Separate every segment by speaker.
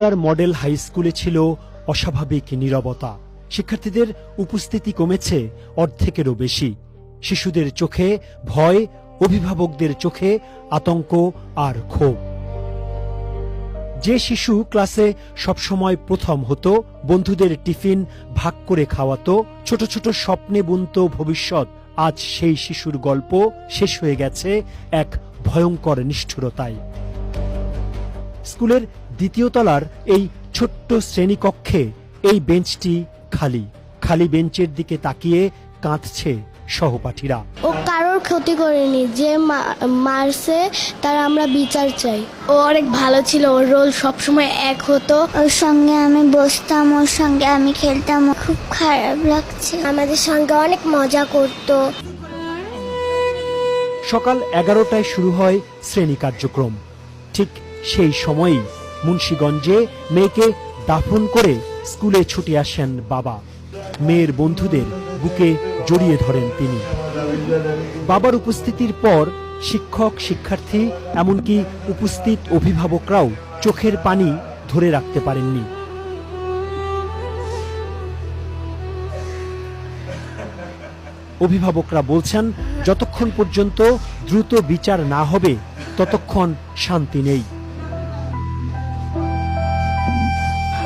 Speaker 1: Model high স্কুলে ছিল অস্বাভাবিক নীরবতা। শিক্ষার্থীদের উপস্থিতি কমেছে অর্ধেকেরও বেশি। শিশুদের চোখে ভয়, অভিভাবকদের চোখে আতঙ্ক আর ক্ষোভ। যে শিশু ক্লাসে সবসময় প্রথম হতো, বন্ধুদের টিফিন ভাগ করে খাওয়াতো, ছোট ছোট স্বপ্নে বুনত ভবিষ্যৎ, আজ সেই শিশুর গল্প শেষ হয়ে গেছে এক ভয়ঙ্কর নিষ্ঠুরতায়। স্কুলের দ্বিতীয় তলার এই ছোট্ট শ্রেণীকক্ষে এই বেঞ্চটি খালি। খালি বেঞ্চের দিকে তাকিয়ে কাঁদছে সহপাঠীরা।
Speaker 2: ও কারোর ক্ষতি করেনি, যে মারছে তার আমরা বিচার চাই। ও অনেক ভালো ছিল, ওর রোল সবসময় এক হতো।
Speaker 3: ওর সঙ্গে আমি বসতাম, ওর সঙ্গে আমি খেলতাম। খুব খারাপ লাগছে।
Speaker 2: আমাদের সঙ্গে অনেক মজা করতো।
Speaker 1: সকাল 11টায় শুরু হয় শ্রেণী কার্যক্রম। ঠিক সেই সময়ই মুন্সিগঞ্জে মেয়েকে দাফন করে স্কুলে ছুটে আসেন বাবা। মেয়ের বন্ধুদের বুকে জড়িয়ে ধরেন তিনি। বাবার উপস্থিতির পর শিক্ষক, শিক্ষার্থী, এমনকি উপস্থিত অভিভাবকরাও চোখের পানি ধরে রাখতে পারেননি। অভিভাবকরা বলছেন, যতক্ষণ পর্যন্ত দ্রুত বিচার না হবে ততক্ষণ শান্তি নেই।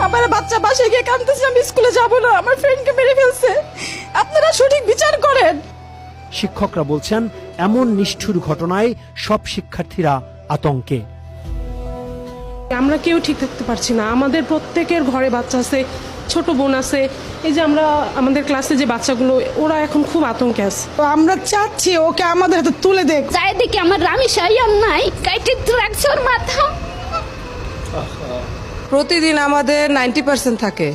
Speaker 4: আমার বাচ্চা বাসায় গিয়ে কাঁদতেছে, আমি স্কুলে যাব না, আমার ফ্রেন্ডকে মেরে ফেলছে, আপনারা সঠিক বিচার করেন।
Speaker 1: শিক্ষকরা বলছেন, এমন নিষ্ঠুর ঘটনায় সব শিক্ষার্থীরা আতঙ্কে।
Speaker 4: আমরা কেউ ঠিক থাকতে পারছি না। আমাদের প্রত্যেকের ঘরে বাচ্চা আছে, ছোট বোন আছে। এই যে আমরা আমাদের ক্লাসে যে বাচ্চাগুলো, ওরা এখন খুব আতঙ্কে আছে।
Speaker 5: তো আমরা চাচ্ছি ওকে আমাদের হাতে তুলে দেখ।
Speaker 6: চারিদিকে আমার রামিশাই নাই, কাইটে রাখছে ওর মাথা।
Speaker 7: প্রতিদিন আমাদের 90% থাকে,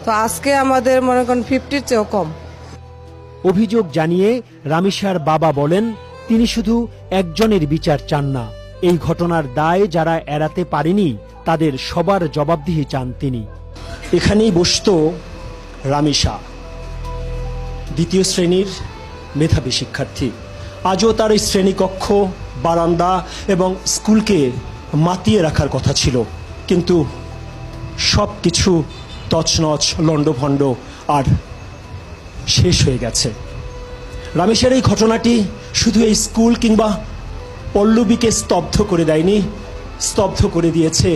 Speaker 7: তো আজকে আমাদের মনে করেন 50-র চেয়েও কম।
Speaker 1: অভিযোগ জানিয়ে রামিসার বাবা বলেন, তিনি শুধু একজনের বিচার চান না, এই ঘটনার দায় যারা এড়াতে পারেনি তাদের সবার জবাবদিহি চান তিনি। এখানেই বসতো রামিসা, দ্বিতীয় শ্রেণীর মেধাবী শিক্ষার্থী। আজও তার এই শ্রেণীকক্ষ, বারান্দা এবং স্কুলকে মাতিয়ে রাখার কথা ছিল, কিন্তু সব কিছু তছনছ, লণ্ডভণ্ড আর শেষ হয়ে গেছে। রামিসার এই ঘটনাটি শুধু এই স্কুল কিংবা পল্লবীকে স্তব্ধ করে দেয়নি, স্তব্ধ করে দিয়েছে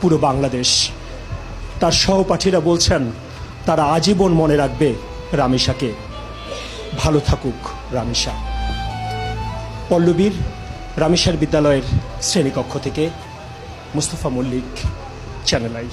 Speaker 1: পুরো বাংলাদেশ। তার সহপাঠীরা বলছেন, তারা আজীবন মনে রাখবে রামিসাকে। ভালো থাকুক রামিসা। পল্লবীর রামিসার বিদ্যালয়ের শ্রেণীকক্ষ থেকে মুস্তফা মল্লিক, চ্যানেল আই।